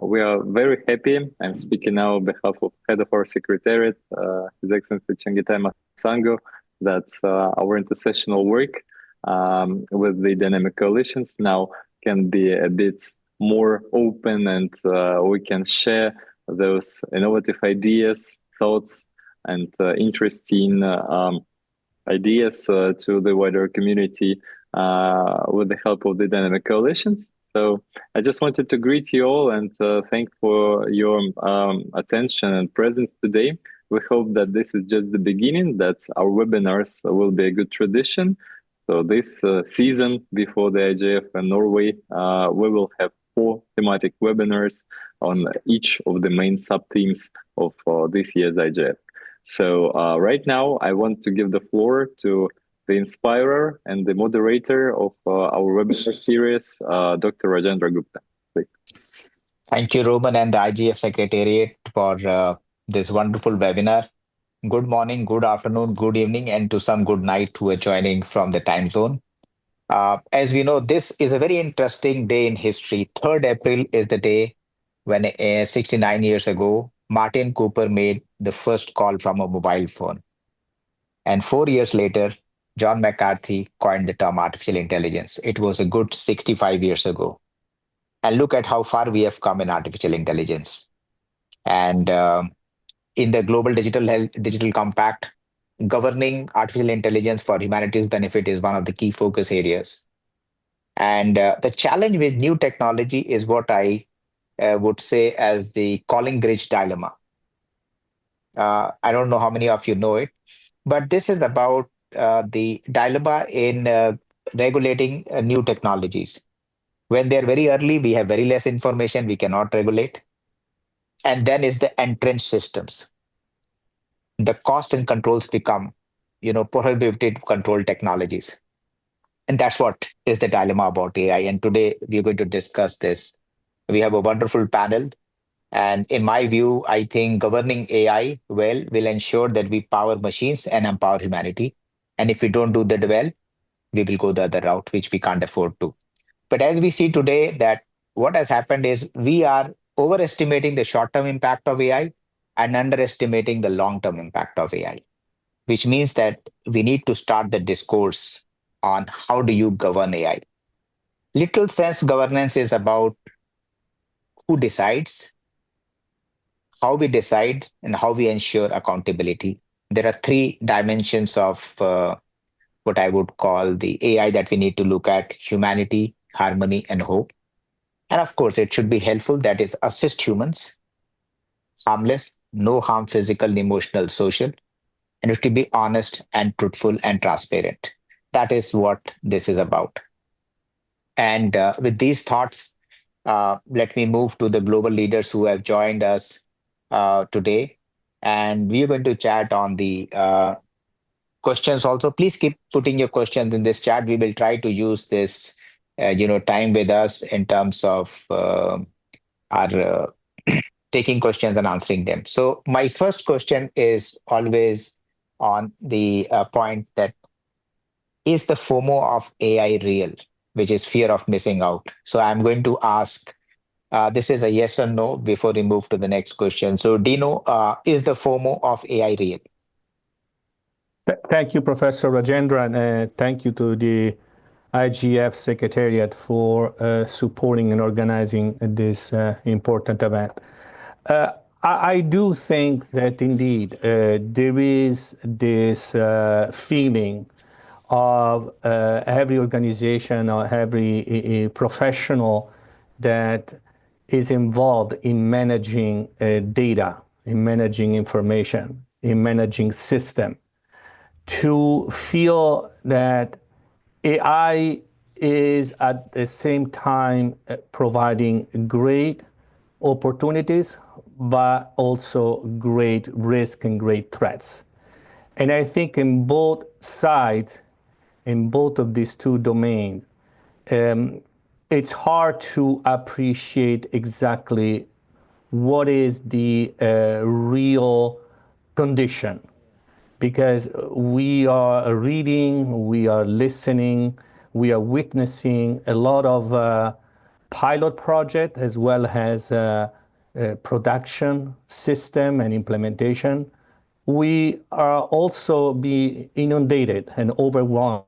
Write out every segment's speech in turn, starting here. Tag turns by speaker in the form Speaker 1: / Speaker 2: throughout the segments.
Speaker 1: We are very happy. I'm speaking now on behalf of head of our Secretariat, His Excellency Chengitai Masango, that our intersessional work with the dynamic coalitions now can be a bit more open, and we can share those innovative ideas, thoughts, and interesting ideas to the wider community with the help of the dynamic coalitions. So I just wanted to greet you all and thank for your attention and presence today. We hope that this is just the beginning, that our webinars will be a good tradition. So this season before the IGF in Norway, we will have 4 thematic webinars on each of the main sub-themes of this year's IGF. So right now, I want to give the floor to the inspirer and the moderator of our webinar series, Dr. Rajendra Gupta. Please.
Speaker 2: Thank you, Roman, and the IGF Secretariat for this wonderful webinar. Good morning, good afternoon, good evening, and to some good night who are joining from the time zone. As we know, this is a very interesting day in history. 3rd April is the day when 69 years ago, Maarten Cooper made the first call from a mobile phone. And 4 years later, John McCarthy coined the term artificial intelligence. It was a good 65 years ago. And look at how far we have come in artificial intelligence. And in the Global Digital Compact, governing artificial intelligence for humanity's benefit is one of the key focus areas. And the challenge with new technology is what I would say as the Collingridge dilemma. I don't know how many of you know it, but this is about the dilemma in regulating new technologies. When they're very early, we have very less information, we cannot regulate. And then is the entrenched systems. The cost and controls become, prohibitive control technologies. And that's what is the dilemma about AI. And today we're going to discuss this. We have a wonderful panel. And in my view, I think governing AI well will ensure that we power machines and empower humanity. And if we don't do that well, we will go the other route, which we can't afford to. But as we see today, that what has happened is we are overestimating the short-term impact of AI and underestimating the long-term impact of AI, which means that we need to start the discourse on how do you govern AI. Literal sense governance is about who decides, how we decide, and how we ensure accountability. There are 3 dimensions of what I would call the AI that we need to look at: humanity, harmony, and hope. And of course, it should be helpful, that is, assist humans, harmless, no harm, physical, emotional, social, and it should be honest and truthful and transparent. That is what this is about. And with these thoughts, let me move to the global leaders who have joined us today. And we are going to chat on the questions also. Please keep putting your questions in this chat. We will try to use this time with us in terms of our taking questions and answering them. So my first question is always on the point that is the FOMO of AI real, which is fear of missing out. So I'm going to ask, this is a yes or no before we move to the next question. So Dino, is the FOMO of AI real?
Speaker 3: Thank you, Professor Rajendra, and thank you to the IGF Secretariat for supporting and organizing this important event. I do think that indeed there is this feeling of every organization or every professional that is involved in managing data, in managing information, in managing system, to feel that AI is at the same time providing great opportunities, but also great risk and great threats. And I think in both sides, in both of these 2 domains, it's hard to appreciate exactly what is the real condition, because we are reading, we are listening, we are witnessing a lot of pilot project as well as production system and implementation, we are also be inundated and overwhelmed.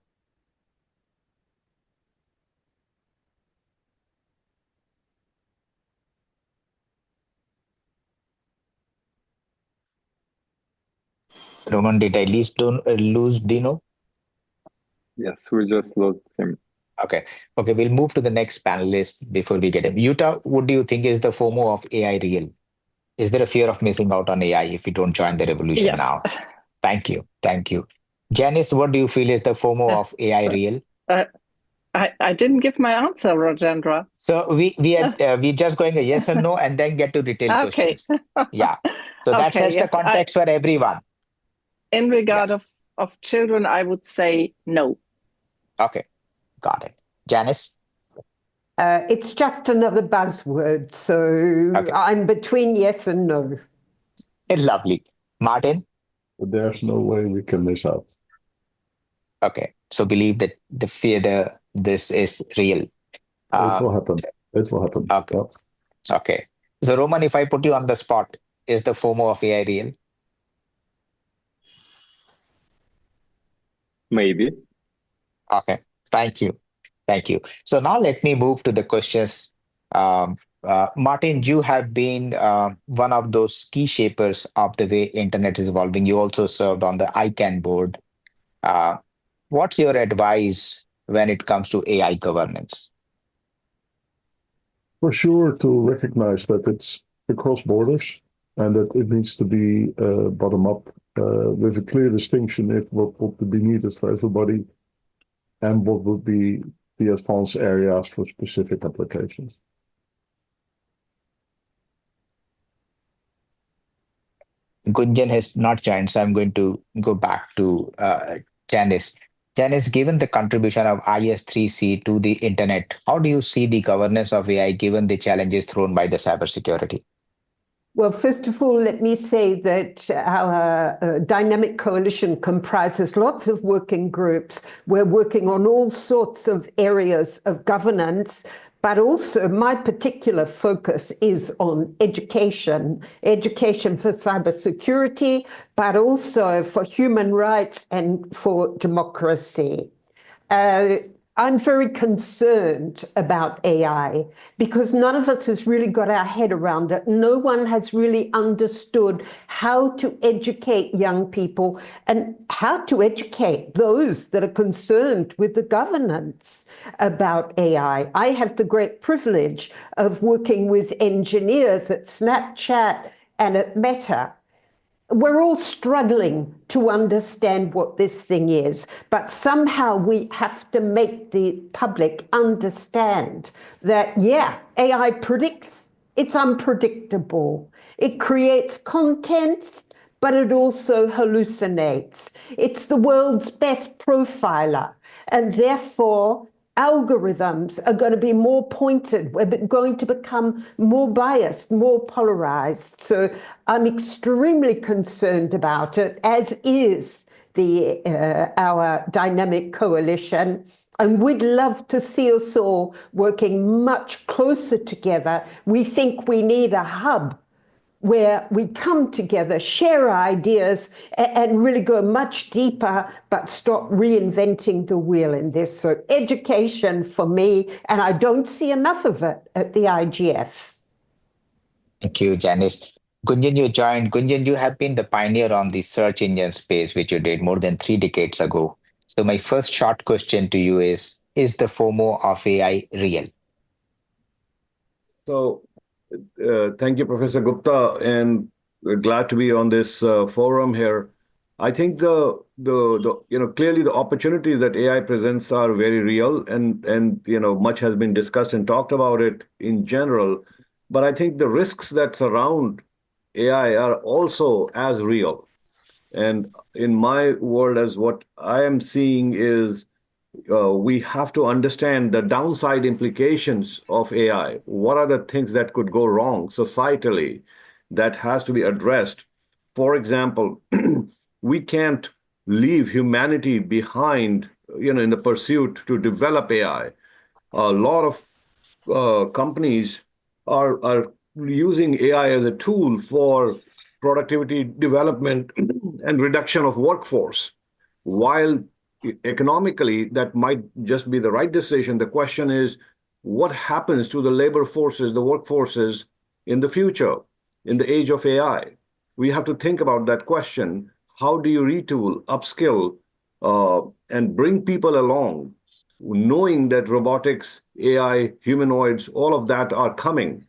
Speaker 2: Roman, did I lose Dino?
Speaker 1: Yes, we just lost him.
Speaker 2: Okay. Okay, we'll move to the next panelist before we get him. Jutta, what do you think is the FOMO of AI real? Is there a fear of missing out on AI if we don't join the revolution
Speaker 4: Yes.
Speaker 2: now? Thank you. Thank you. Janice, what do you feel is the FOMO of AI real?
Speaker 4: I didn't give my answer, Rajendra.
Speaker 2: So we just going a yes or no and then get to detailed
Speaker 4: Okay.
Speaker 2: questions. Yeah. So that
Speaker 4: Okay,
Speaker 2: sets the
Speaker 4: yes,
Speaker 2: context for everyone.
Speaker 4: In regard of children, I would say no.
Speaker 2: Okay. Got it. Janice?
Speaker 5: It's just another buzzword, so I'm between yes and no.
Speaker 2: Lovely. Maarten?
Speaker 6: There's no way we can miss out.
Speaker 2: Okay. So believe that the fear, this is real.
Speaker 6: It will happen. It will happen.
Speaker 2: Okay.
Speaker 6: Yeah.
Speaker 2: Okay. So Roman, if I put you on the spot, is the FOMO of AI real?
Speaker 1: Maybe.
Speaker 2: Okay. Thank you. Thank you. So now let me move to the questions. Maarten, you have been one of those key shapers of the way internet is evolving. You also served on the ICANN board. What's your advice when it comes to AI governance?
Speaker 6: For sure, to recognize that it's across borders and that it needs to be bottom up with a clear distinction if what would be needed for everybody and what would be the advanced areas for specific applications.
Speaker 2: Gunjan has not joined, so I'm going to go back to Janice. Janice, given the contribution of IS3C to the internet, how do you see the governance of AI given the challenges thrown by the cybersecurity?
Speaker 5: Well, first of all, let me say that our dynamic coalition comprises lots of working groups. We're working on all sorts of areas of governance, but also my particular focus is on education for cybersecurity, but also for human rights and for democracy. I'm very concerned about AI because none of us has really got our head around it. No one has really understood how to educate young people and how to educate those that are concerned with the governance about AI. I have the great privilege of working with engineers at Snapchat and at Meta. We're all struggling to understand what this thing is, but somehow we have to make the public understand that, yeah, AI predicts, it's unpredictable. It creates content, but it also hallucinates. It's the world's best profiler, and therefore algorithms are going to be more pointed. We're going to become more biased, more polarized. So I'm extremely concerned about it, as is our dynamic coalition. And we'd love to see us all working much closer together. We think we need a hub where we come together, share ideas, and really go much deeper, but stop reinventing the wheel in this. So education for me, and I don't see enough of it at the IGF.
Speaker 2: Thank you, Janice. Gunjan, you joined. Gunjan, you have been the pioneer on the search engine space, which you did more than 3 decades ago. So my first short question to you is the FOMO of AI real?
Speaker 7: So, thank you, Professor Gupta, and we're glad to be on this forum here. I think clearly the opportunities that AI presents are very real, and much has been discussed and talked about it in general. But I think the risks that surround AI are also as real. And in my world, as what I am seeing is we have to understand the downside implications of AI. What are the things that could go wrong societally that has to be addressed? For example, we can't leave humanity behind, in the pursuit to develop AI. A lot of companies are using AI as a tool for productivity development and reduction of workforce. While economically that might just be the right decision, the question is what happens to the labor forces, the workforces in the future, in the age of AI? We have to think about that question. How do you retool, upskill, and bring people along, knowing that robotics, AI, humanoids, all of that are coming?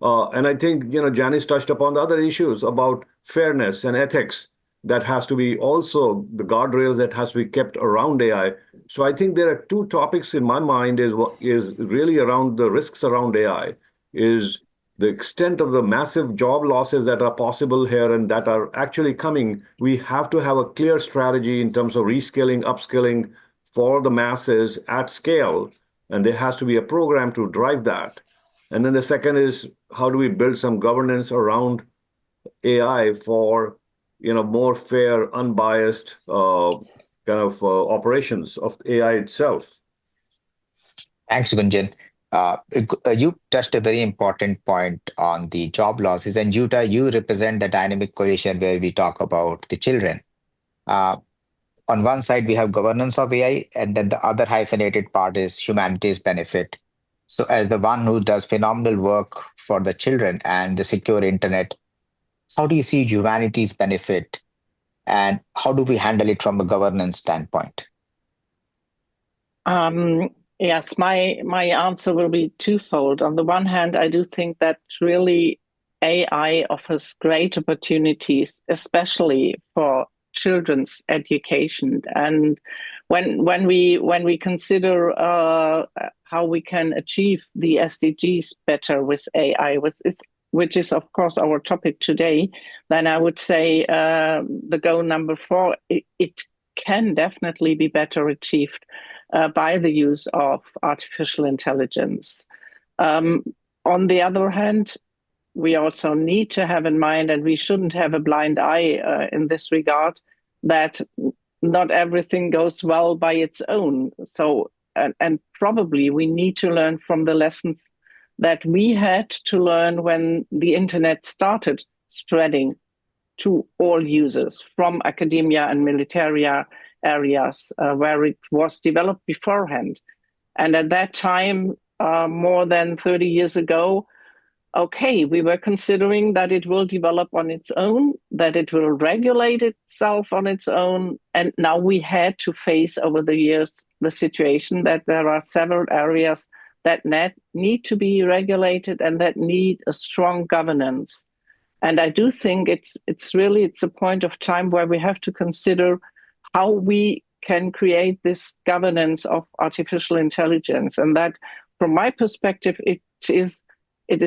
Speaker 7: And I think, Janice touched upon the other issues about fairness and ethics that has to be also the guardrails that has to be kept around AI. So I think there are two topics in my mind is really around the risks around AI, is the extent of the massive job losses that are possible here and that are actually coming. We have to have a clear strategy in terms of reskilling, upskilling for the masses at scale, and there has to be a program to drive that. And then the second is, how do we build some governance around AI for more fair, unbiased operations of AI itself?
Speaker 2: Thanks, Gunjan. You touched a very important point on the job losses. And Jutta, you represent the dynamic coalition where we talk about the children. On one side, we have governance of AI, and then the other hyphenated part is humanity's benefit. So as the one who does phenomenal work for the children and the secure internet, how do you see humanity's benefit, and how do we handle it from a governance standpoint?
Speaker 4: Yes, my answer will be twofold. On the one hand, I do think that really AI offers great opportunities, especially for children's education. And when we consider how we can achieve the SDGs better with AI, which is of course our topic today, then I would say the goal number 4, it can definitely be better achieved by the use of artificial intelligence. On the other hand, we also need to have in mind, and we shouldn't have a blind eye in this regard, that not everything goes well by its own. So, and probably we need to learn from the lessons that we had to learn when the internet started spreading to all users from academia and military areas where it was developed beforehand. And at that time, more than 30 years ago, okay, we were considering that it will develop on its own, that it will regulate itself on its own. And now we had to face over the years the situation that there are several areas that need to be regulated and that need a strong governance. And I do think it's a point of time where we have to consider how we can create this governance of artificial intelligence. And that, from my perspective, it is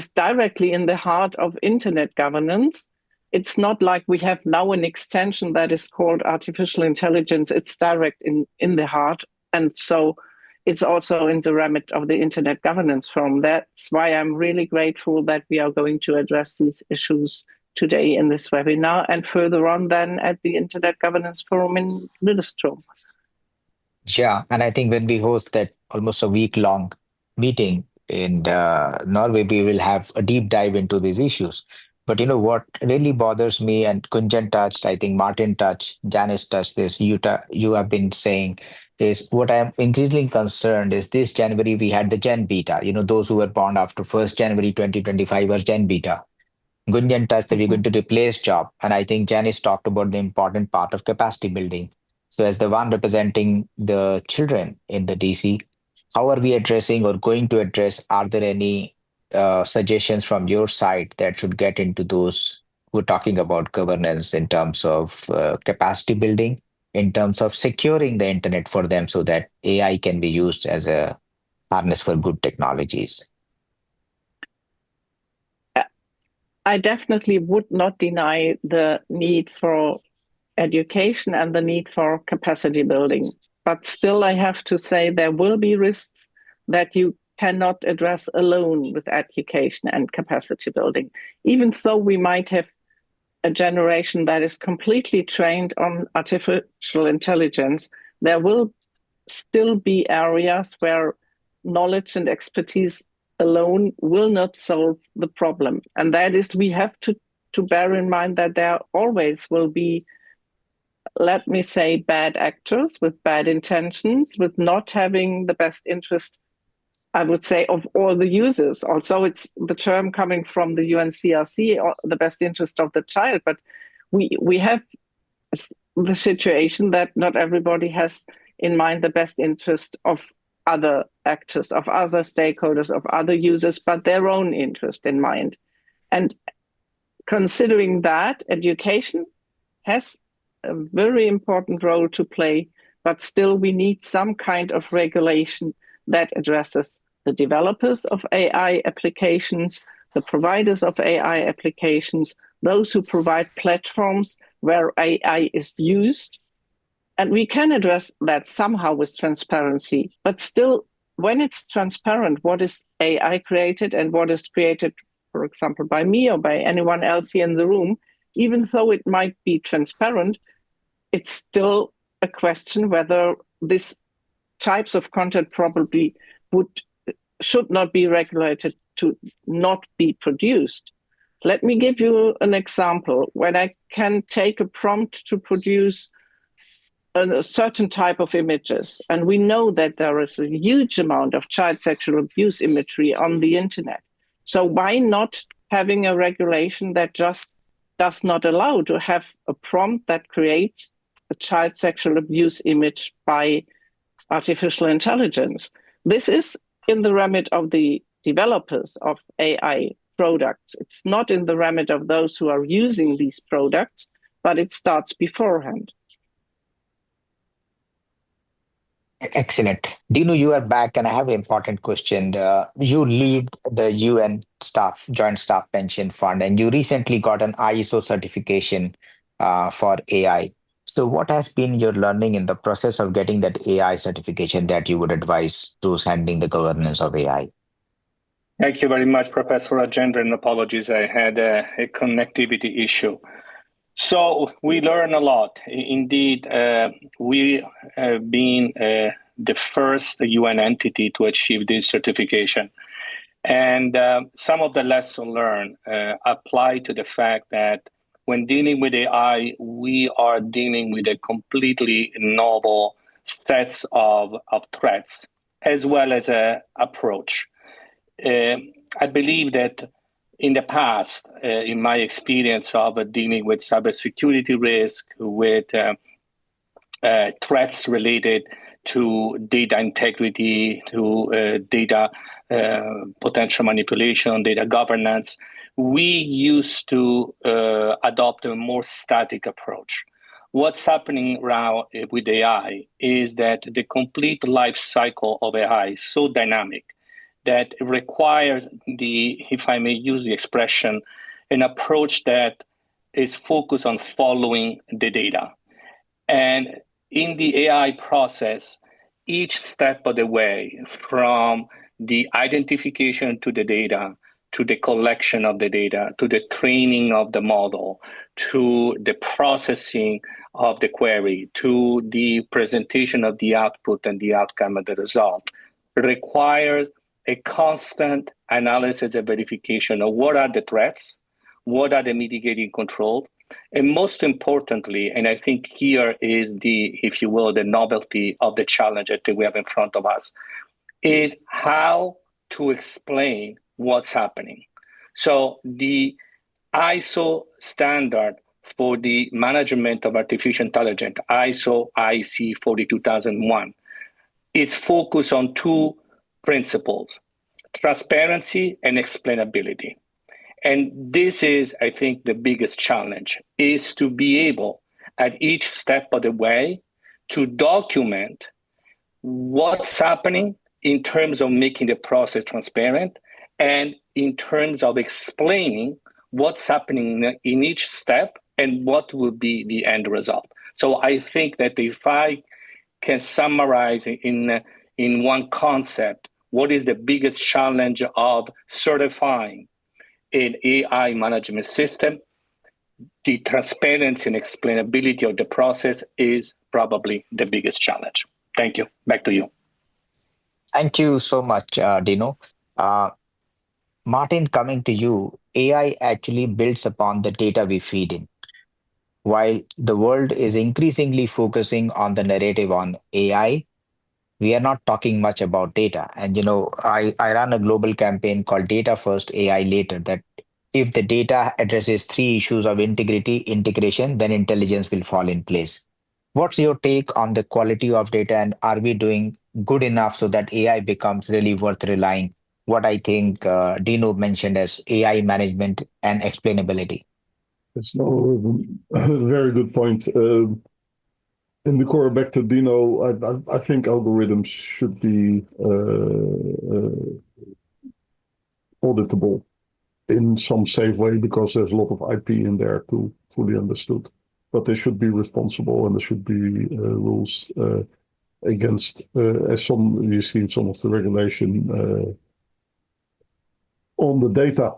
Speaker 4: directly in the heart of internet governance. It's not like we have now an extension that is called artificial intelligence. It's direct in the heart. And so it's also in the remit of the Internet Governance Forum. That's why I'm really grateful that we are going to address these issues today in this webinar and further on then at the Internet Governance Forum in Lillestrøm.
Speaker 2: Yeah, and I think when we host that almost a week-long meeting in Norway, we will have a deep dive into these issues. But what really bothers me, and Gunjan touched, I think Maarten touched, Janice touched this, Jutta, you have been saying, is what I am increasingly concerned is this January we had the Gen Beta. Those who were born after 1st January 2025 were Gen Beta. Gunjan touched that we're going to replace job. And I think Janice talked about the important part of capacity building. So as the one representing the children in the DC, how are we addressing or going to address? Are there any suggestions from your side that should get into those who are talking about governance in terms of capacity building, in terms of securing the internet for them so that AI can be used as a harness for good technologies?
Speaker 4: I definitely would not deny the need for education and the need for capacity building. But still, I have to say there will be risks that you cannot address alone with education and capacity building. Even though we might have a generation that is completely trained on artificial intelligence, there will still be areas where knowledge and expertise alone will not solve the problem. And that is, we have to bear in mind that there always will be, let me say, bad actors with bad intentions, with not having the best interest, I would say, of all the users. Also, it's the term coming from the UNCRC, or the best interest of the child. But we have the situation that not everybody has in mind the best interest of other actors, of other stakeholders, of other users, but their own interest in mind. And considering that, education has a very important role to play, but still we need some kind of regulation that addresses the developers of AI applications, the providers of AI applications, those who provide platforms where AI is used. And we can address that somehow with transparency, but still, when it's transparent, what is AI created and what is created, for example, by me or by anyone else here in the room, even though it might be transparent, it's still a question whether these types of content probably should not be regulated to not be produced. Let me give you an example. When I can take a prompt to produce a certain type of images, and we know that there is a huge amount of child sexual abuse imagery on the internet. So why not having a regulation that just does not allow to have a prompt that creates a child sexual abuse image by artificial intelligence? This is in the remit of the developers of AI products. It's not in the remit of those who are using these products, but it starts beforehand.
Speaker 2: Excellent. Dino, you are back, and I have an important question. You lead the UN Joint Staff Pension Fund, and you recently got an ISO certification for AI. So what has been your learning in the process of getting that AI certification that you would advise those handling the governance of AI?
Speaker 8: Thank you very much, Professor Agenda, and apologies, I had a connectivity issue. So we learn a lot. Indeed, we have been the first UN entity to achieve this certification. And some of the lessons learned apply to the fact that when dealing with AI, we are dealing with a completely novel sets of threats, as well as an approach. I believe that in the past, in my experience of dealing with cybersecurity risk, with threats related to data integrity, to data potential manipulation, data governance, we used to adopt a more static approach. What's happening now with AI is that the complete life cycle of AI is so dynamic that it requires if I may use the expression, an approach that is focused on following the data. And in the AI process, each step of the way, from the identification to the data, to the collection of the data, to the training of the model, to the processing of the query, to the presentation of the output and the outcome of the result, requires a constant analysis and verification of what are the threats, what are the mitigating controls, and most importantly, and I think here is if you will, the novelty of the challenge that we have in front of us, is how to explain what's happening. So the ISO standard for the management of artificial intelligence, ISO IC 42001, is focused on two principles: transparency and explainability. And this is, I think, the biggest challenge, is to be able at each step of the way to document what's happening in terms of making the process transparent and in terms of explaining what's happening in each step and what will be the end result. So I think that if I can summarize in one concept, what is the biggest challenge of certifying an AI management system, the transparency and explainability of the process is probably the biggest challenge. Thank you. Back to you.
Speaker 2: Thank you so much, Dino. Maarten, coming to you, AI actually builds upon the data we feed in. While the world is increasingly focusing on the narrative on AI, we are not talking much about data. And I run a global campaign called Data First, AI Later, that if the data addresses three issues of integrity, integration, then intelligence will fall in place. What's your take on the quality of data, and are we doing good enough so that AI becomes really worth relying? What I think Dino mentioned as AI management and explainability.
Speaker 6: It's a very good point. In the core, back to Dino, I think algorithms should be auditable in some safe way, because there's a lot of IP in there to fully understood. But they should be responsible, and there should be rules against, as you see in some of the regulation on the data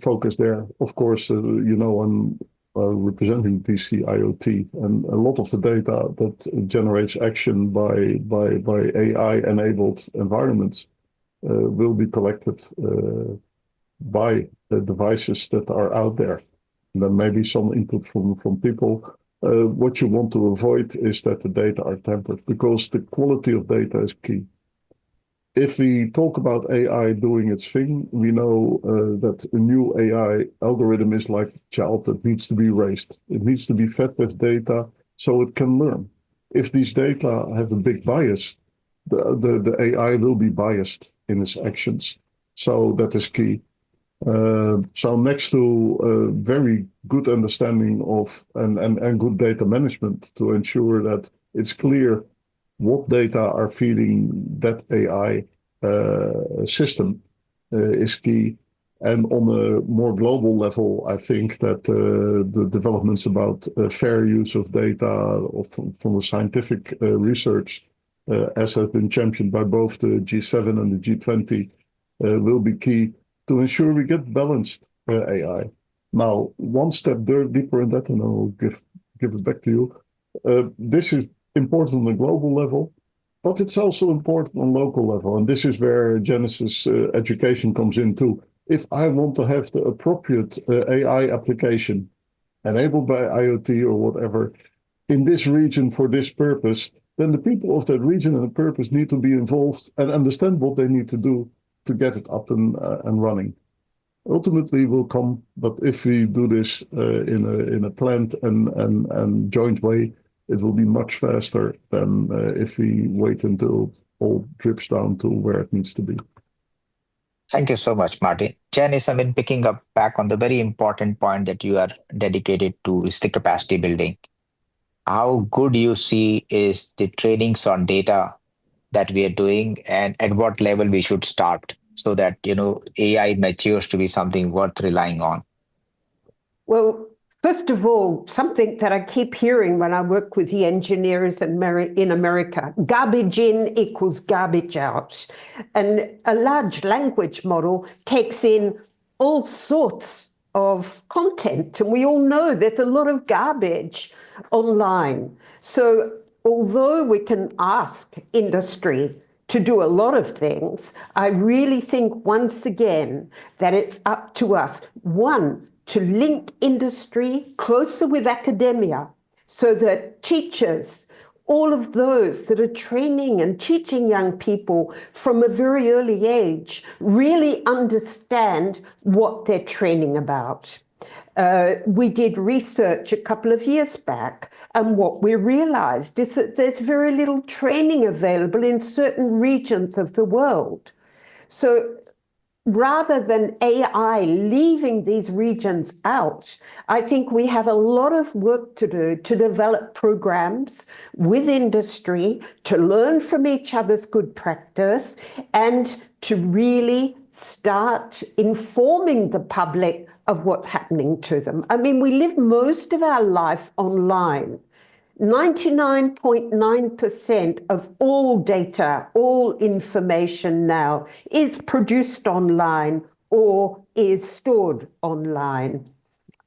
Speaker 6: focus there. Of course, I'm representing DC IoT, and a lot of the data that generates action by AI-enabled environments will be collected by the devices that are out there. And then maybe some input from people. What you want to avoid is that the data are tampered, because the quality of data is key. If we talk about AI doing its thing, we know that a new AI algorithm is like a child that needs to be raised. It needs to be fed with data so it can learn. If these data have a big bias, the AI will be biased in its actions. So that is key. So next to a very good understanding of and good data management to ensure that it's clear what data are feeding that AI system is key. And on a more global level, I think that the developments about fair use of data from the scientific research, as has been championed by both the G7 and the G20, will be key to ensure we get balanced AI. Now, one step deeper in that, and I'll give it back to you. This is important on the global level, but it's also important on local level. And this is where Genesis education comes in too. If I want to have the appropriate AI application enabled by IoT or whatever in this region for this purpose, then the people of that region and the purpose need to be involved and understand what they need to do to get it up and running. Ultimately will come, but if we do this in a planned and joint way, it will be much faster than if we wait until all drips down to where it needs to be.
Speaker 2: Thank you so much, Maarten. Janice, picking up back on the very important point that you are dedicated to is the capacity building. How good you see is the trainings on data that we are doing, and at what level we should start so that, AI matures to be something worth relying on?
Speaker 5: Well, first of all, something that I keep hearing when I work with the engineers in America, garbage in equals garbage out. And a large language model takes in all sorts of content. And we all know there's a lot of garbage online. So although we can ask industry to do a lot of things, I really think once again that it's up to us, one, to link industry closer with academia so that teachers, all of those that are training and teaching young people from a very early age, really understand what they're training about. We did research a couple of years back, and what we realized is that there's very little training available in certain regions of the world. So rather than AI leaving these regions out, I think we have a lot of work to do to develop programs with industry, to learn from each other's good practice, and to really start informing the public of what's happening to them. We live most of our life online. 99.9% of all data, all information now is produced online or is stored online.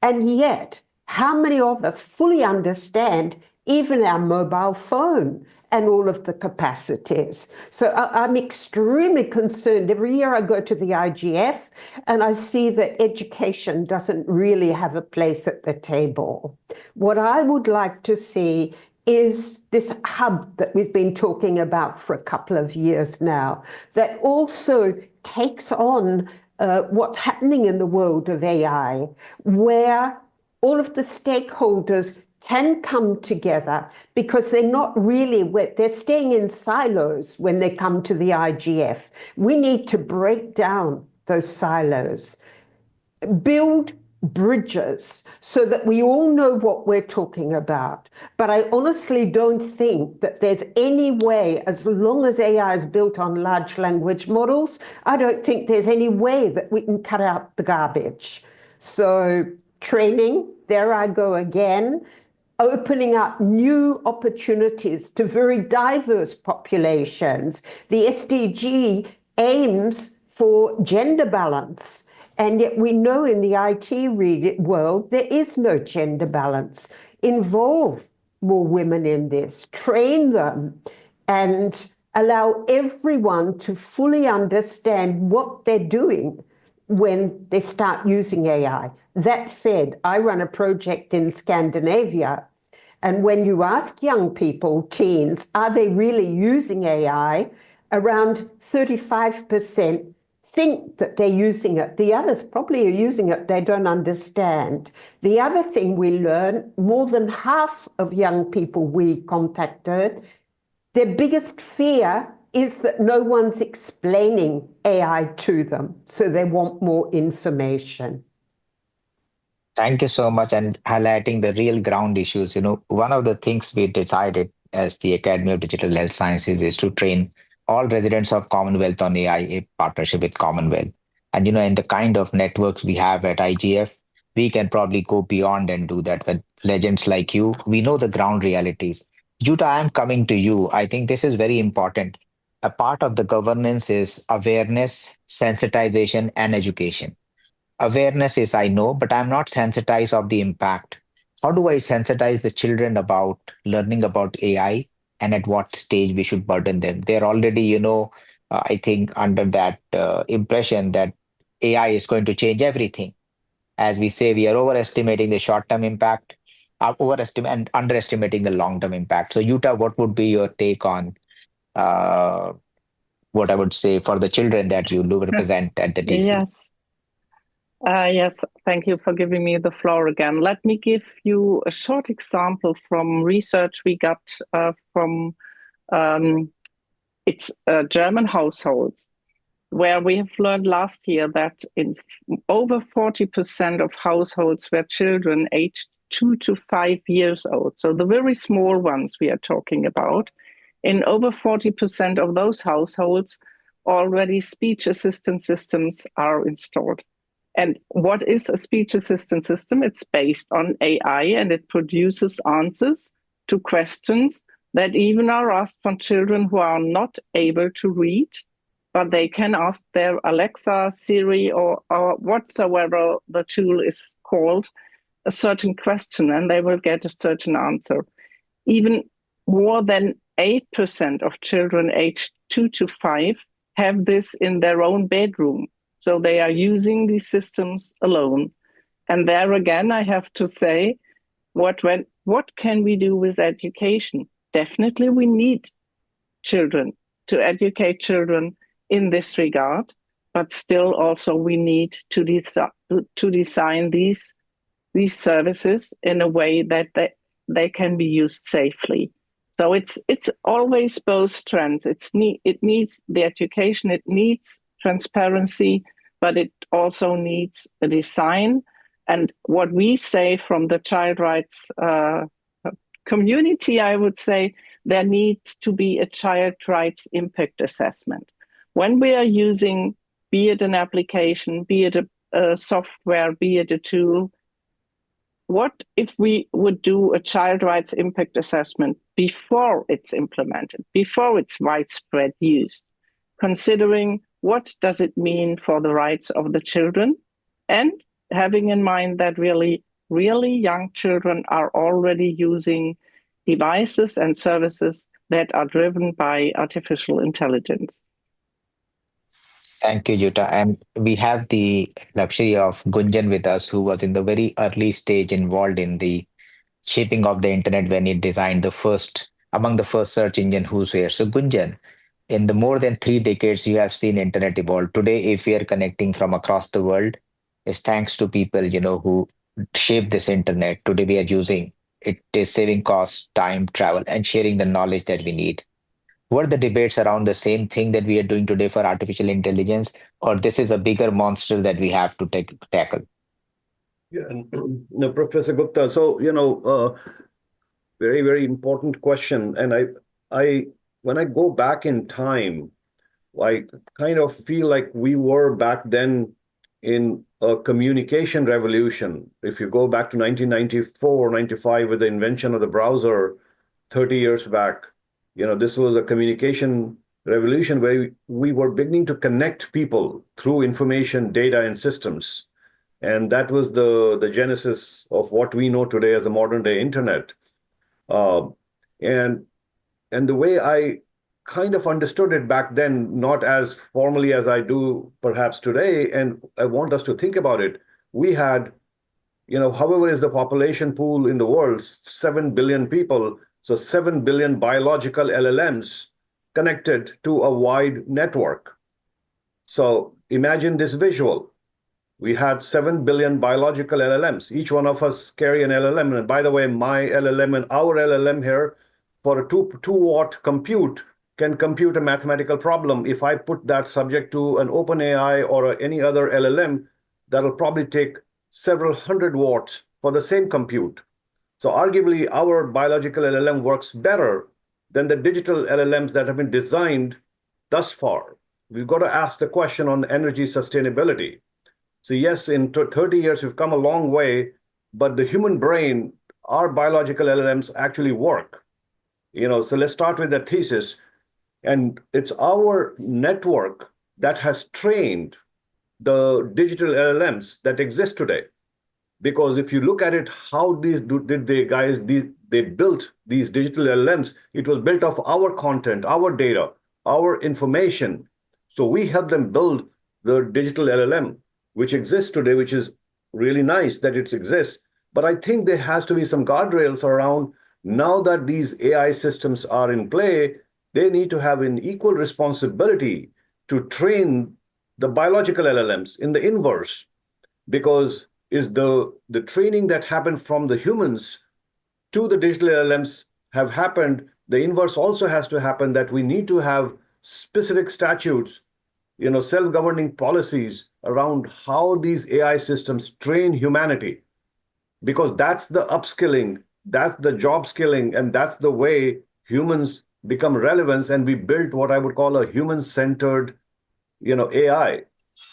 Speaker 5: And yet, how many of us fully understand even our mobile phone and all of the capacities. So I'm extremely concerned. Every year I go to the IGF and I see that education doesn't really have a place at the table. What I would like to see is this hub that we've been talking about for a couple of years now, that also takes on what's happening in the world of AI, where all of the stakeholders can come together, because they're not really, they're staying in silos when they come to the IGF. We need to break down those silos, build bridges so that we all know what we're talking about. But I honestly don't think that there's any way, as long as AI is built on large language models, I don't think there's any way that we can cut out the garbage. So training, there I go again, opening up new opportunities to very diverse populations. The SDG aims for gender balance, and yet we know in the IT world there is no gender balance. Involve more women in this, train them, and allow everyone to fully understand what they're doing when they start using AI. That said, I run a project in Scandinavia, and when you ask young people, teens, are they really using AI, around 35% think that they're using it. The others probably are using it, they don't understand. The other thing we learn, more than half of young people we contacted, their biggest fear is that no one's explaining AI to them, so they want more information.
Speaker 2: Thank you so much, and highlighting the real ground issues. One of the things we decided as the Academy of Digital Health Sciences is to train all residents of Commonwealth on AI in partnership with Commonwealth. And, in the kind of networks we have at IGF, we can probably go beyond and do that with legends like you. We know the ground realities. Jutta, I'm coming to you. I think this is very important. A part of the governance is awareness, sensitization, and education. Awareness is, I know, but I'm not sensitized of the impact. How do I sensitize the children about learning about AI, and at what stage we should burden them? They're already, I think, under that impression that AI is going to change everything. As we say, we are overestimating the short-term impact, and underestimating the long-term impact. So, Jutta, what would be your take on what I would say for the children that you do represent at the DC?
Speaker 4: Yes. Yes, thank you for giving me the floor again. Let me give you a short example from research we got from German households, where we have learned last year that in over 40% of households where children aged 2 to 5 years old, so the very small ones we are talking about, in over 40% of those households, already speech assistant systems are installed. And what is a speech assistant system? It's based on AI, and it produces answers to questions that even are asked from children who are not able to read, but they can ask their Alexa, Siri, or whatsoever the tool is called, a certain question, and they will get a certain answer. Even more than 8% of children aged 2 to 5 have this in their own bedroom. So they are using these systems alone. And there again, I have to say, what can we do with education? Definitely we need children to educate children in this regard, but still also we need to design these services in a way that they can be used safely. So it's always both trends. It needs the education, it needs transparency, but it also needs a design. And what we say from the child rights community, I would say there needs to be a child rights impact assessment. When we are using, be it an application, be it a software, be it a tool, what if we would do a child rights impact assessment before it's implemented, before it's widespread used, considering what does it mean for the rights of the children, and having in mind that really young children are already using devices and services that are driven by artificial intelligence.
Speaker 2: Thank you, Jutta. And we have the luxury of Gunjan with us, who was in the very early stage involved in the shaping of the internet when it designed among the first search engine whooseware. So Gunjan, in the more than 3 decades, you have seen internet evolve. Today, if we are connecting from across the world, it's thanks to people, who shaped this internet. Today, we are using it is saving costs, time, travel, and sharing the knowledge that we need. Were the debates around the same thing that we are doing today for artificial intelligence, or this is a bigger monster that we have to tackle?
Speaker 7: Yeah, and no, Professor Gupta. So, very, very important question. And when I go back in time, I kind of feel like we were back then in a communication revolution. If you go back to 1994, 95, with the invention of the browser 30 years back, this was a communication revolution where we were beginning to connect people through information, data, and systems. And that was the genesis of what we know today as a modern day internet. And the way I kind of understood it back then, not as formally as I do perhaps today, and I want us to think about it. We had, however is the population pool in the world, 7 billion people, so 7 billion biological LLMs connected to a wide network. So imagine this visual. We had 7 billion biological LLMs. Each one of us carry an LLM. And by the way, my LLM and our LLM here for a 2-watt compute can compute a mathematical problem. If I put that subject to an OpenAI or any other LLM, that'll probably take several hundred watts for the same compute. So arguably, our biological LLM works better than the digital LLMs that have been designed thus far. We've got to ask the question on energy sustainability. So yes, in 30 years, we've come a long way, but the human brain, our biological LLMs actually work. So let's start with that thesis. And it's our network that has trained the digital LLMs that exist today. Because if you look at it, how they built these digital LLMs, it was built off our content, our data, our information. So we help them build the digital LLM, which exists today, which is really nice that it exists. But I think there has to be some guardrails around, now that these AI systems are in play, they need to have an equal responsibility to train the biological LLMs in the inverse, because is the training that happened from the humans to the digital LLMs have happened, the inverse also has to happen, that we need to have specific statutes, self-governing policies around how these AI systems train humanity, because that's the upskilling, that's the job skilling, and that's the way humans become relevant. And we built what I would call a human-centered, AI.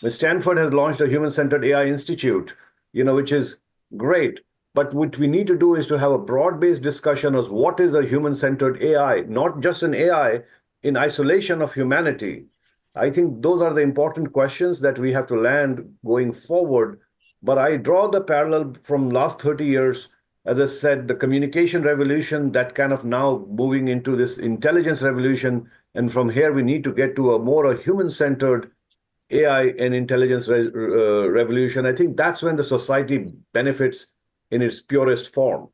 Speaker 7: Stanford has launched a human-centered AI institute, which is great. But what we need to do is to have a broad-based discussion of what is a human-centered AI, not just an AI in isolation of humanity. I think those are the important questions that we have to land going forward. But I draw the parallel from last 30 years, as I said, the communication revolution that kind of now moving into this intelligence revolution. And from here, we need to get to a human-centered AI and intelligence revolution. I think that's when the society benefits in its purest form.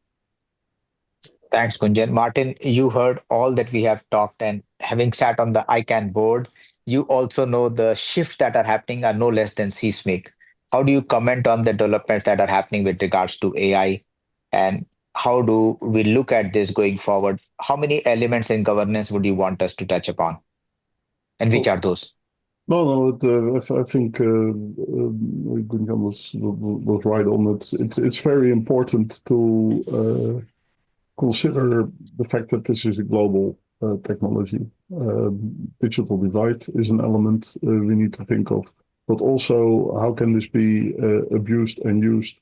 Speaker 2: Thanks, Gunjan. Maarten, you heard all that we have talked, and having sat on the ICANN board, you also know the shifts that are happening are no less than seismic. How do you comment on the developments that are happening with regards to AI, and how do we look at this going forward? How many elements in governance would you want us to touch upon, and which are those?
Speaker 6: No, I think Gunjan was right on it. It's very important to consider the fact that this is a global technology. Digital divide is an element we need to think of, but also how can this be abused and used?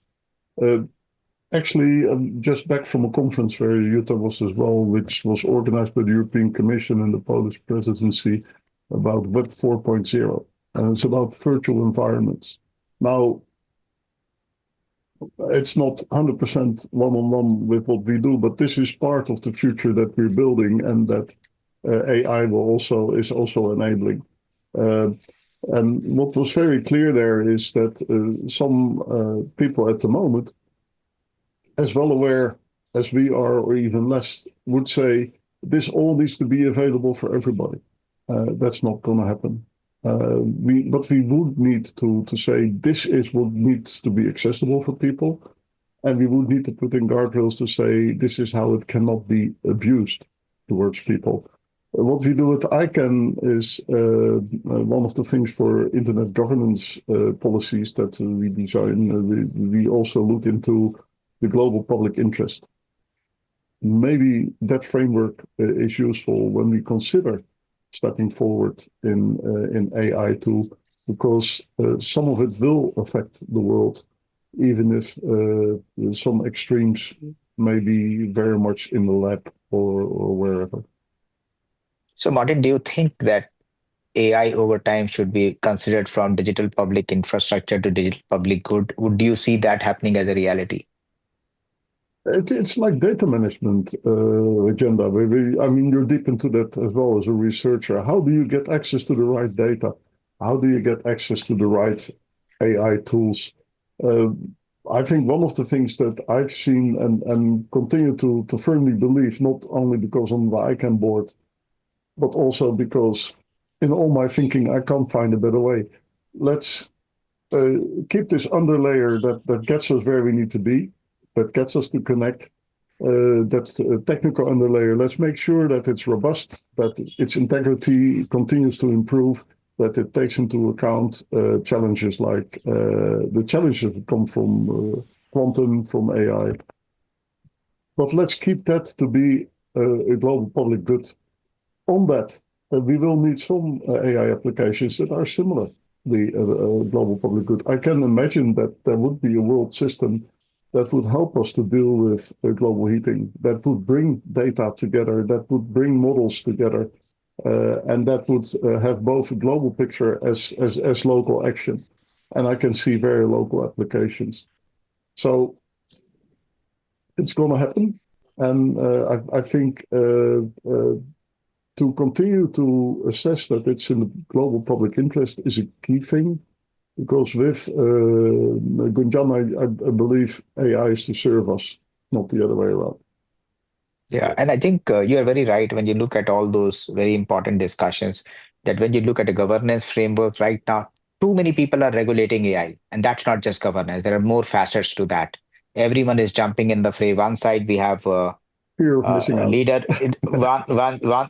Speaker 6: Actually, I'm just back from a conference where Jutta was as well, which was organized by the European Commission and the Polish presidency, about Web 4.0, and it's about virtual environments. Now, it's not 100% one-on-one with what we do, but this is part of the future that we're building, and that AI is also enabling. And what was very clear there is that some people at the moment, as well aware as we are, or even less, would say this all needs to be available for everybody. That's not going to happen. But we would need to say this is what needs to be accessible for people, and we would need to put in guardrails to say this is how it cannot be abused towards people. What we do at ICANN is one of the things for internet governance policies that we design. We also look into the global public interest. Maybe that framework is useful when we consider stepping forward in AI too, because some of it will affect the world, even if some extremes may be very much in the lab or wherever.
Speaker 2: So, Maarten, do you think that AI over time should be considered from digital public infrastructure to digital public good? Do you see that happening as a reality?
Speaker 6: It's like data management agenda. I mean, you're deep into that as well as a researcher. How do you get access to the right data? How do you get access to the right AI tools? I think one of the things that I've seen and continue to firmly believe, not only because I'm the ICANN board, but also because in all my thinking, I can't find a better way. Let's keep this underlayer that gets us where we need to be, that gets us to connect. That's a technical underlayer. Let's make sure that it's robust, that its integrity continues to improve, that it takes into account challenges like the challenges that come from quantum, from AI. But let's keep that to be a global public good. On that, we will need some AI applications that are similar, the global public good. I can imagine that there would be a world system that would help us to deal with global heating, that would bring data together, that would bring models together, and that would have both a global picture as local action. And I can see very local applications. So it's going to happen. And I think to continue to assess that it's in the global public interest is a key thing, because with Gunjan, I believe AI is to serve us, not the other way around.
Speaker 2: Yeah, and I think you are very right when you look at all those very important discussions, that when you look at a governance framework right now, too many people are regulating AI, and that's not just governance. There are more facets to that. Everyone is jumping in the fray. One side, we have
Speaker 6: Fear of missing out.
Speaker 2: leader,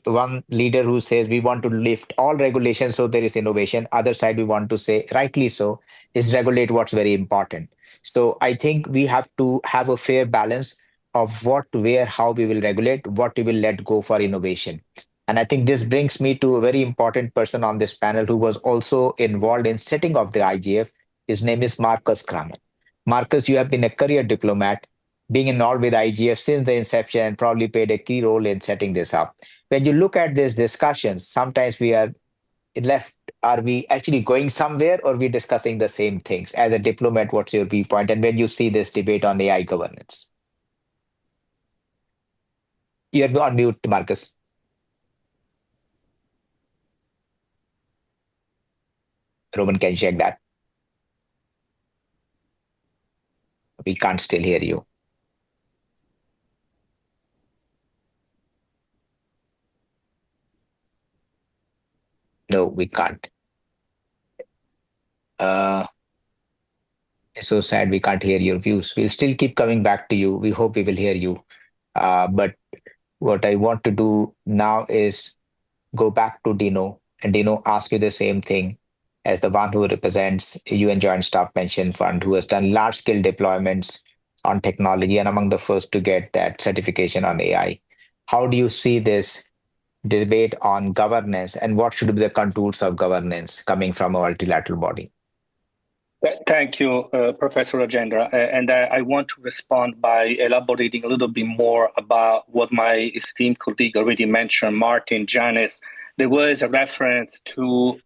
Speaker 2: one leader who says we want to lift all regulations so there is innovation. Other side, we want to say, rightly so, is regulate what's very important. So I think we have to have a fair balance of what, where, how we will regulate, what we will let go for innovation. And I think this brings me to a very important person on this panel who was also involved in setting of the IGF. His name is Marcus Kramer. Marcus, you have been a career diplomat, being involved with IGF since the inception, and probably played a key role in setting this up. When you look at these discussions, sometimes we are left, are we actually going somewhere, or are we discussing the same things? As a diplomat, what's your viewpoint? And when you see this debate on AI governance? You're on mute, Marcus. Roman, can you check that? We can't still hear you. No, we can't. It's so sad we can't hear your views. We'll still keep coming back to you. We hope we will hear you. But what I want to do now is go back to Dino, and Dino, ask you the same thing as the one who represents UN Joint Staff Pension Fund, who has done large-scale deployments on technology and among the first to get that certification on AI. How do you see this debate on governance, and what should be the contours of governance coming from a multilateral body?
Speaker 8: Thank you, Professor Rajendra. And I want to respond by elaborating a little bit more about what my esteemed colleague already mentioned, Maarten, Janice. There was a reference to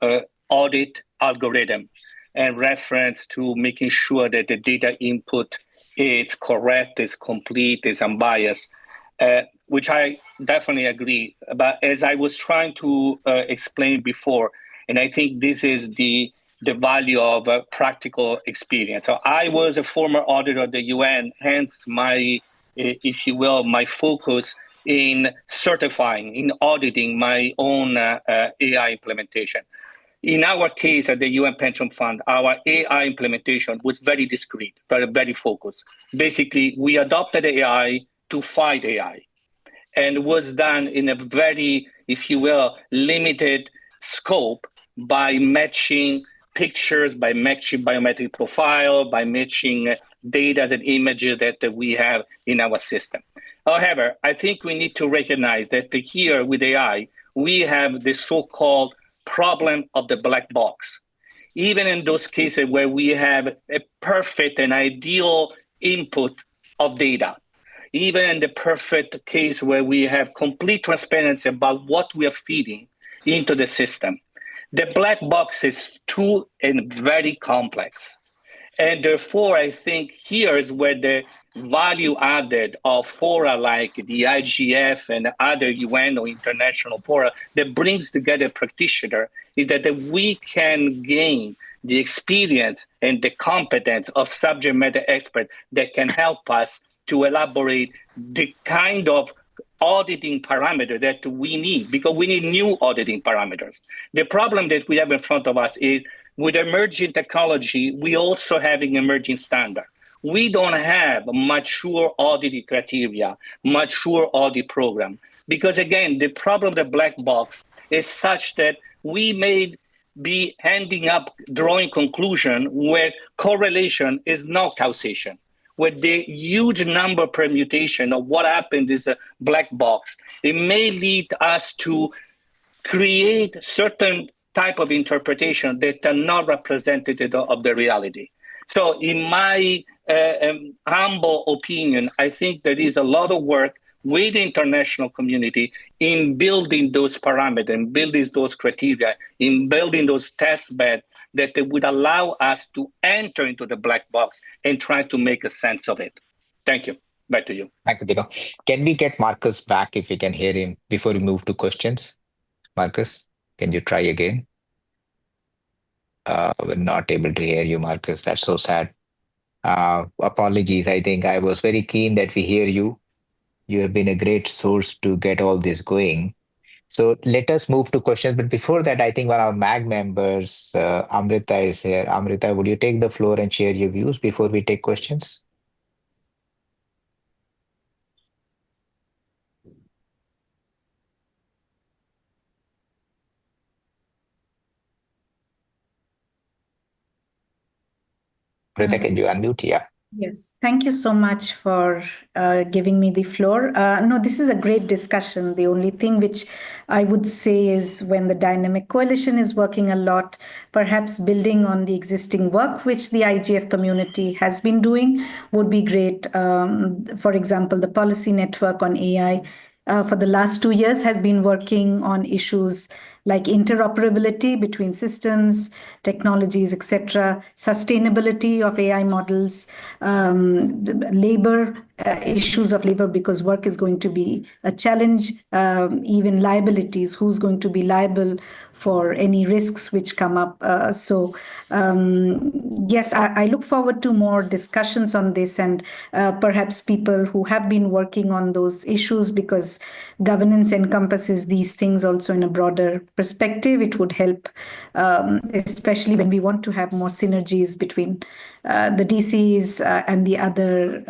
Speaker 8: audit algorithm and reference to making sure that the data input it's correct, it's complete, it's unbiased, which I definitely agree. But as I was trying to explain before, and I think this is the value of practical experience. So I was a former auditor of the UN, hence my, if you will, my focus in certifying, in auditing my own AI implementation. In our case at the UN Pension Fund, our AI implementation was very discrete, very focused. Basically, we adopted AI to fight AI, and was done in a very, if you will, limited scope by matching pictures, by matching biometric profile, by matching data and images that we have in our system. However, I think we need to recognize that here with AI, we have the so-called problem of the black box. Even in those cases where we have a perfect and ideal input of data, even in the perfect case where we have complete transparency about what we are feeding into the system, the black box is too and very complex. And therefore, I think here is where the value added of fora like the IGF and other UN or international fora that brings together practitioners is that we can gain the experience and the competence of subject matter experts that can help us to elaborate the kind of auditing parameter that we need, because we need new auditing parameters. The problem that we have in front of us is with emerging technology, we also have an emerging standard. We don't have a mature auditing criteria, mature audit program, because again, the problem of the black box is such that we may be ending up drawing conclusion where correlation is not causation, where the huge number permutation of what happened is a black box. It may lead us to create certain type of interpretation that are not representative of the reality. So in my humble opinion, I think there is a lot of work with the international community in building those parameters, in building those criteria, in building those test beds that would allow us to enter into the black box and try to make a sense of it. Thank you. Back to you.
Speaker 2: Thank you, Dino. Can we get Marcus back if we can hear him before we move to questions? Marcus, can you try again? We're not able to hear you, Marcus. That's so sad. Apologies. I think I was very keen that we hear you. You have been a great source to get all this going. So let us move to questions. But before that, I think one of our MAG members, Amrita, is here. Amrita, would you take the floor and share your views before we take questions? Amrita, can you unmute? Yeah.
Speaker 9: Yes, thank you so much for giving me the floor. No, this is a great discussion. The only thing which I would say is when the dynamic coalition is working a lot, perhaps building on the existing work which the IGF community has been doing would be great. For example, the policy network on AI for the last 2 years has been working on issues like interoperability between systems, technologies, etc., sustainability of AI models, labor, issues of labor, because work is going to be a challenge, even liabilities, who's going to be liable for any risks which come up. Yes, I look forward to more discussions on this, and perhaps people who have been working on those issues, because governance encompasses these things also in a broader perspective. It would help, especially when we want to have more synergies between the DCs and the other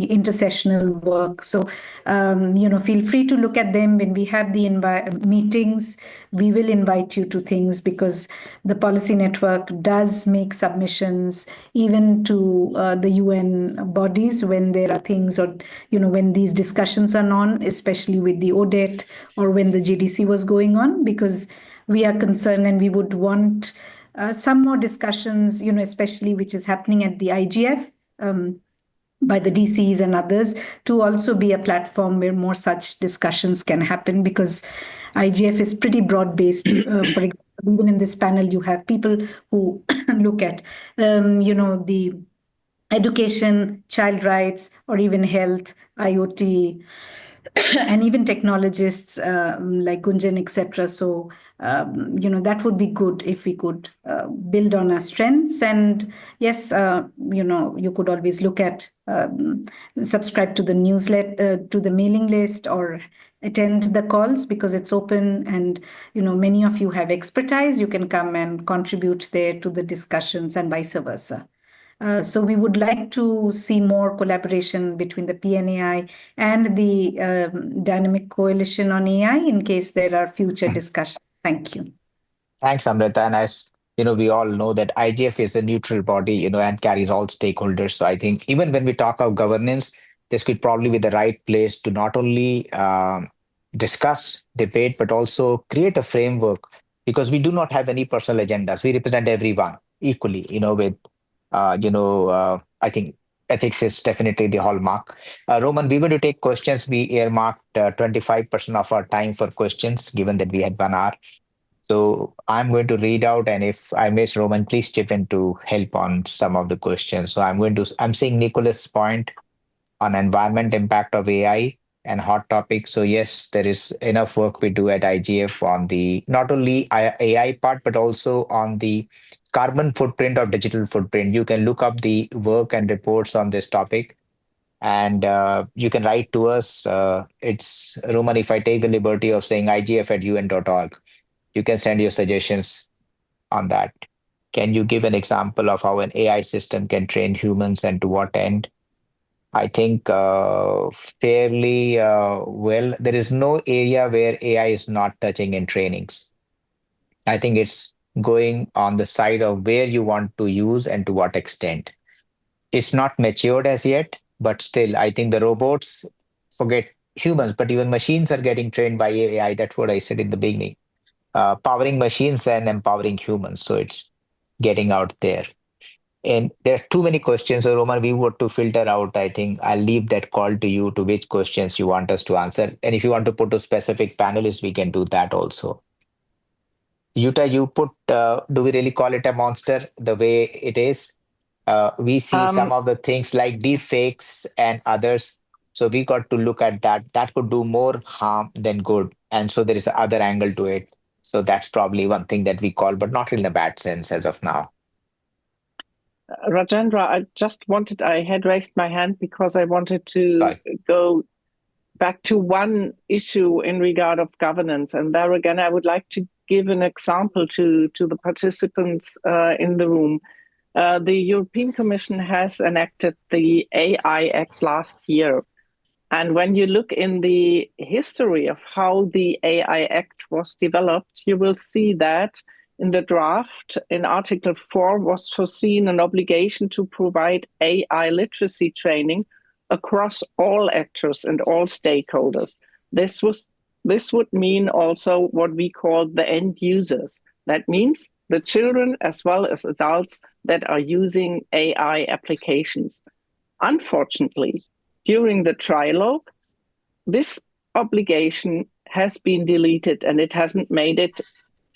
Speaker 9: intersessional work. So, feel free to look at them when we have the meetings. We will invite you to things, because the policy network does make submissions even to the UN bodies when there are things, or when these discussions are on, especially with the ODET or when the GDC was going on, because we are concerned and we would want some more discussions, especially which is happening at the IGF by the DCs and others, to also be a platform where more such discussions can happen, because IGF is pretty broad-based. For example, even in this panel, you have people who look at, the education, child rights, or even health, IoT, and even technologists like Gunjan, etc. So, that would be good if we could build on our strengths. And yes, you could always look at subscribe to the newsletter, to the mailing list, or attend the calls because it's open, and many of you have expertise. You can come and contribute there to the discussions, and vice versa. So we would like to see more collaboration between the PNAI and the Dynamic Coalition on AI in case there are future discussions. Thank you.
Speaker 2: Thanks, Amrita. And as we all know that IGF is a neutral body, and carries all stakeholders. So I think even when we talk of governance, this could probably be the right place to not only discuss, debate, but also create a framework, because we do not have any personal agendas. We represent everyone equally, with I think ethics is definitely the hallmark. Roman, we're going to take questions. We earmarked 25% of our time for questions, given that we had 1 hour. So I'm going to read out, and if I miss, Roman, please chip in to help on some of the questions. So I'm saying Nicholas' point on environment impact of AI and hot topics. So yes, there is enough work we do at IGF on the not only AI part, but also on the carbon footprint or digital footprint. You can look up the work and reports on this topic, and you can write to us. It's Roman, if I take the liberty of saying igf@un.org, you can send your suggestions on that. Can you give an example of how an AI system can train humans and to what end? I think fairly well. There is no area where AI is not touching in trainings. I think it's going on the side of where you want to use and to what extent. It's not matured as yet, but still, I think the robots, forget humans, but even machines are getting trained by AI. That's what I said in the beginning. Powering machines and empowering humans. So it's getting out there. And there are too many questions. So, Roman, we want to filter out. I think I'll leave that call to you to which questions you want us to answer. And if you want to put a specific panelist, we can do that also. Jutta, you put, do we really call it a monster the way it is? We see some of the things like deep fakes and others. So we got to look at that. That could do more harm than good. And so there is another angle to it. So that's probably one thing that we call, but not in a bad sense as of now.
Speaker 4: Rajendra, I had raised my hand because I wanted to go back to one issue in regard of governance. And there again, I would like to give an example to the participants in the room. The European Commission has enacted the AI Act last year. And when you look in the history of how the AI Act was developed, you will see that in the draft, in Article 4, was foreseen an obligation to provide AI literacy training across all actors and all stakeholders. This would mean also what we call the end users. That means the children as well as adults that are using AI applications. Unfortunately, during the trilogue, this obligation has been deleted and it hasn't made its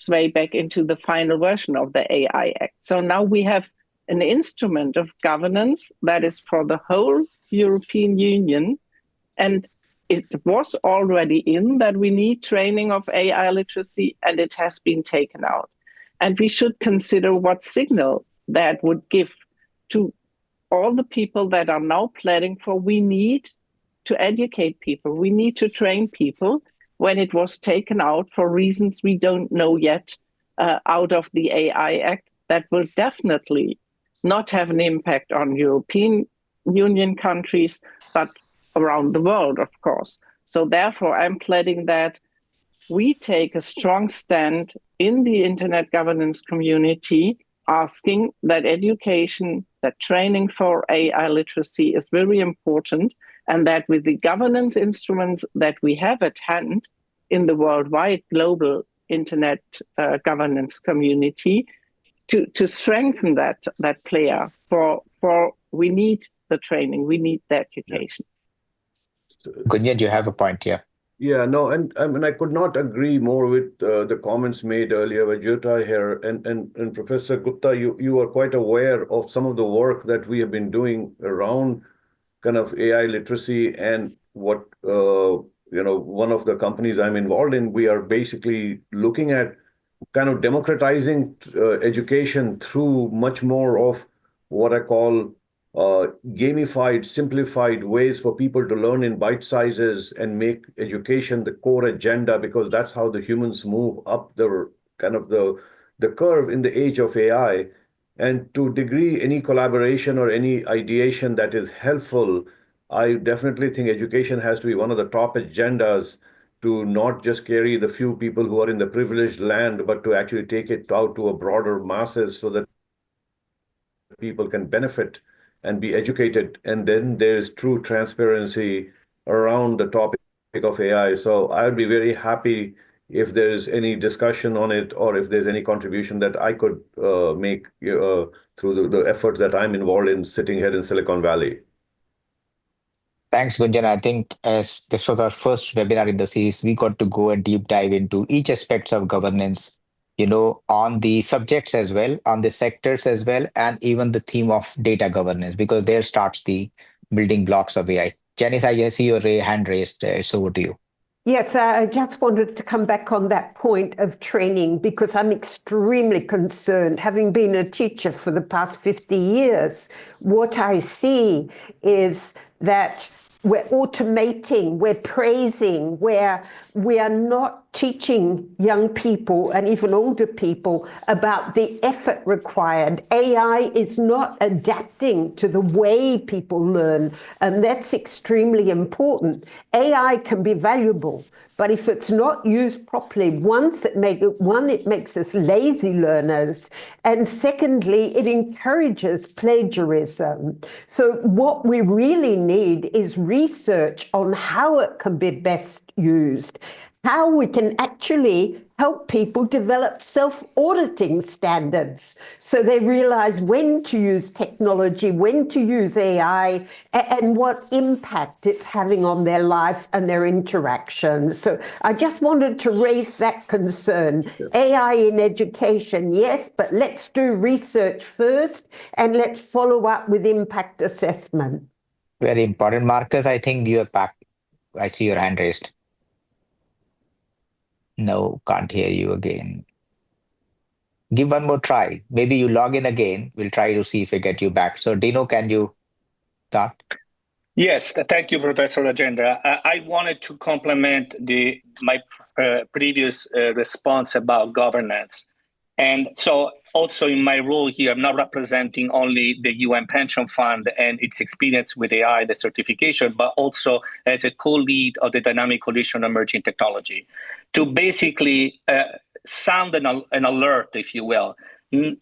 Speaker 4: way back into the final version of the AI Act. So now we have an instrument of governance that is for the whole European Union, and it was already in that we need training of AI literacy, and it has been taken out. And we should consider what signal that would give to all the people that are now planning for, we need to educate people, we need to train people, when it was taken out for reasons we don't know yet out of the AI Act, that will definitely not have an impact on European Union countries, but around the world, of course. So therefore, I'm pledging that we take a strong stand in the internet governance community, asking that education, that training for AI literacy is very important, and that with the governance instruments that we have at hand in the worldwide global internet governance community, to strengthen that player for we need the training, we need the education.
Speaker 2: Gunjan, you have a point here.
Speaker 7: Yeah, no, and I mean, I could not agree more with the comments made earlier by Jutta here and Professor Gupta. You are quite aware of some of the work that we have been doing around kind of AI literacy and what one of the companies I'm involved in, we are basically looking at kind of democratizing education through much more of what I call gamified, simplified ways for people to learn in bite sizes and make education the core agenda, because that's how the humans move up the kind of the curve in the age of AI. And to degree any collaboration or any ideation that is helpful, I definitely think education has to be one of the top agendas, to not just carry the few people who are in the privileged land, but to actually take it out to a broader masses so that people can benefit and be educated. And then there's true transparency around the topic of AI. So I would be very happy if there's any discussion on it, or if there's any contribution that I could make through the efforts that I'm involved in sitting here in Silicon Valley.
Speaker 2: Thanks, Gunjan. I think as this was our first webinar in the series, we got to go and deep dive into each aspects of governance, on the subjects as well, on the sectors as well, and even the theme of data governance, because there starts the building blocks of AI. Janice, I see your hand raised, so over to you.
Speaker 5: Yes, I just wanted to come back on that point of training, because I'm extremely concerned. Having been a teacher for the past 50 years, what I see is that we're automating, we're praising, where we are not teaching young people and even older people about the effort required. AI is not adapting to the way people learn, and that's extremely important. AI can be valuable, but if it's not used properly, it makes us lazy learners, and secondly, it encourages plagiarism. So what we really need is research on how it can be best used, how we can actually help people develop self-auditing standards so they realize when to use technology, when to use AI, and what impact it's having on their life and their interactions. So I just wanted to raise that concern. AI in education, yes, but let's do research first and let's follow up with impact assessment.
Speaker 2: Very important. Marcus, I think you're back. I see your hand raised. No, can't hear you again. Give one more try. Maybe you log in again. We'll try to see if we get you back. So Dino, can you start?
Speaker 8: Yes, thank you, Professor Rajendra. I wanted to complement my previous response about governance. And so also in my role here, I'm not representing only the UN Pension Fund and its experience with AI, the certification, but also as a co-lead of the Dynamic Coalition Emerging Technology, to basically sound an alert, if you will,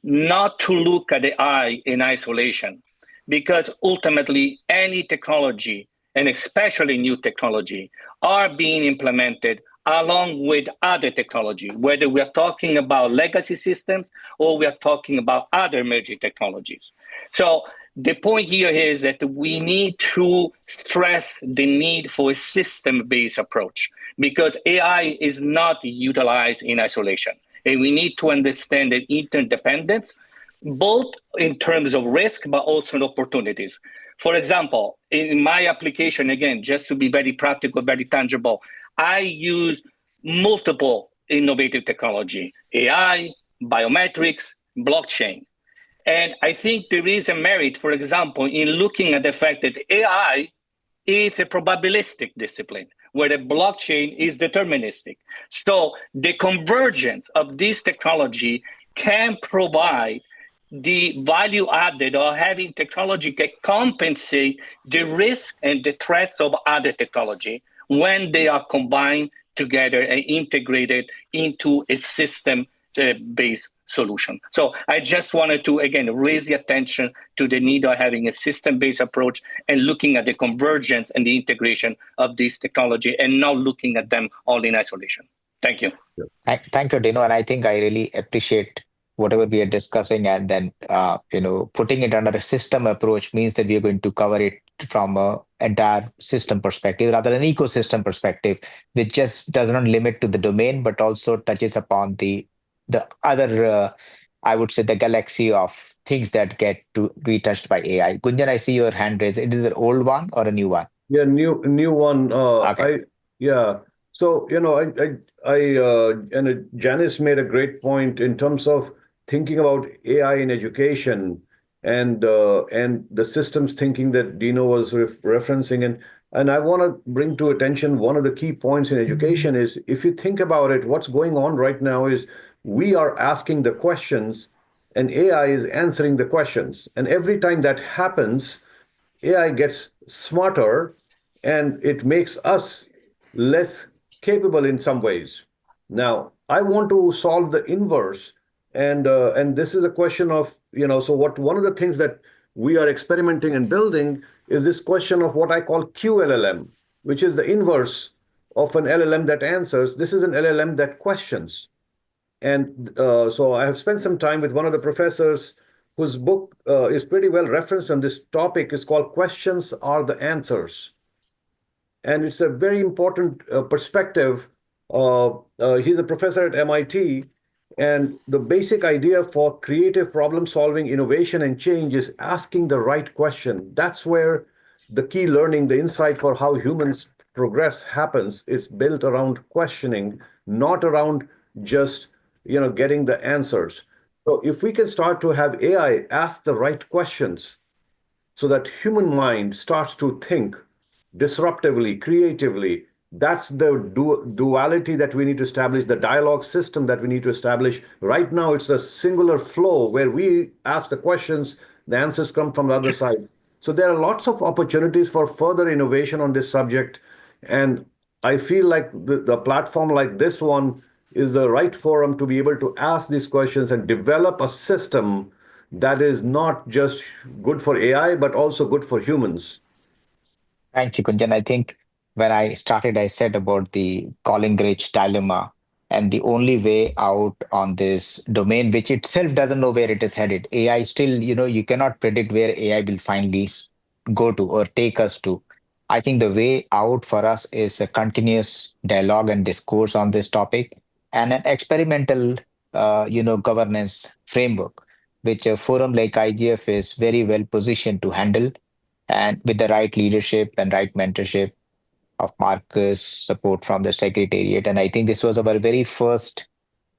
Speaker 8: not to look at AI in isolation, because ultimately any technology, and especially new technology, are being implemented along with other technology, whether we are talking about legacy systems or we are talking about other emerging technologies. So the point here is that we need to stress the need for a system-based approach, because AI is not utilized in isolation. And we need to understand the interdependence, both in terms of risk, but also in opportunities. For example, in my application, again, just to be very practical, very tangible, I use multiple innovative technology, AI, biometrics, blockchain. And I think there is a merit, for example, in looking at the fact that AI is a probabilistic discipline, where the blockchain is deterministic. So the convergence of this technology can provide the value added of having technology that compensate the risk and the threats of other technology when they are combined together and integrated into a system-based solution. So I just wanted to, again, raise the attention to the need of having a system-based approach and looking at the convergence and the integration of this technology and not looking at them all in isolation. Thank you.
Speaker 2: Thank you, Dino. And I think I really appreciate whatever we are discussing, and then putting it under a system approach means that we are going to cover it from an entire system perspective, rather an ecosystem perspective, which just does not limit to the domain, but also touches upon the other, I would say, the galaxy of things that get to be touched by AI. Gunjan, I see your hand raised. It is an old one or a new one?
Speaker 7: Yeah, new one.
Speaker 2: Okay.
Speaker 7: So, and Janice made a great point in terms of thinking about AI in education and the systems thinking that Dino was referencing. And I want to bring to attention one of the key points in education is, if you think about it, what's going on right now is we are asking the questions and AI is answering the questions. And every time that happens, AI gets smarter and it makes us less capable in some ways. Now, I want to solve the inverse. And this is a question of, so one of the things that we are experimenting and building is this question of what I call QLLM, which is the inverse of an LLM that answers. This is an LLM that questions. And so I have spent some time with one of the professors whose book is pretty well referenced on this topic. It's called Questions Are the Answers. And it's a very important perspective. He's a professor at MIT. And the basic idea for creative problem solving, innovation, and change is asking the right question. That's where the key learning, the insight for how humans progress happens. It's built around questioning, not around just getting the answers. So if we can start to have AI ask the right questions so that human mind starts to think disruptively, creatively, that's the duality that we need to establish, the dialogue system that we need to establish. Right now, it's a singular flow where we ask the questions, the answers come from the other side. So there are lots of opportunities for further innovation on this subject. And I feel like the platform like this one is the right forum to be able to ask these questions and develop a system that is not just good for AI, but also good for humans.
Speaker 2: Thank you, Gunjan. I think when I started, I said about the Collingridge dilemma and the only way out on this domain, which itself doesn't know where it is headed. AI still, you cannot predict where AI will finally go to or take us to. I think the way out for us is a continuous dialogue and discourse on this topic and an experimental, governance framework, which a forum like IGF is very well positioned to handle, and with the right leadership and right mentorship of Marcus, support from the Secretariat. And I think this was our very first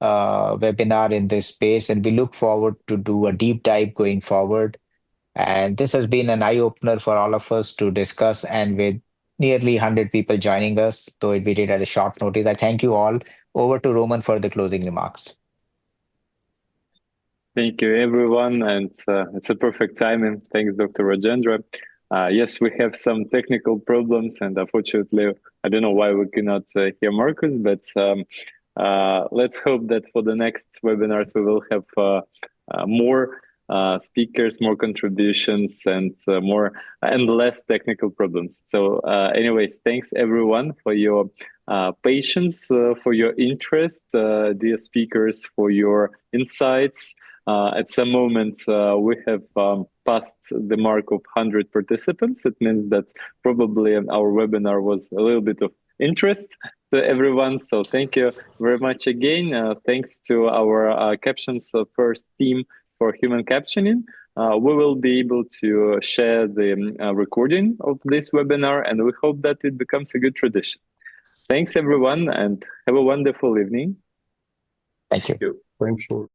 Speaker 2: webinar in this space, and we look forward to do a deep dive going forward. And this has been an eye-opener for all of us to discuss, and with nearly 100 people joining us, though we did at a short notice. I thank you all. Over to Roman for the closing remarks.
Speaker 1: Thank you, everyone. And it's a perfect timing. Thanks, Dr. Rajendra. Yes, we have some technical problems, and unfortunately, I don't know why we cannot hear Marcus, but let's hope that for the next webinars, we will have more speakers, more contributions, and more and less technical problems. So anyways, thanks everyone for your patience, for your interest, dear speakers, for your insights. At some moment, we have passed the mark of 100 participants. It means that probably our webinar was a little bit of interest to everyone. So thank you very much again. Thanks to our Captions First team for human captioning. We will be able to share the recording of this webinar, and we hope that it becomes a good tradition. Thanks, everyone, and have a wonderful evening.
Speaker 2: Thank you.
Speaker 6: Thanks, Lord.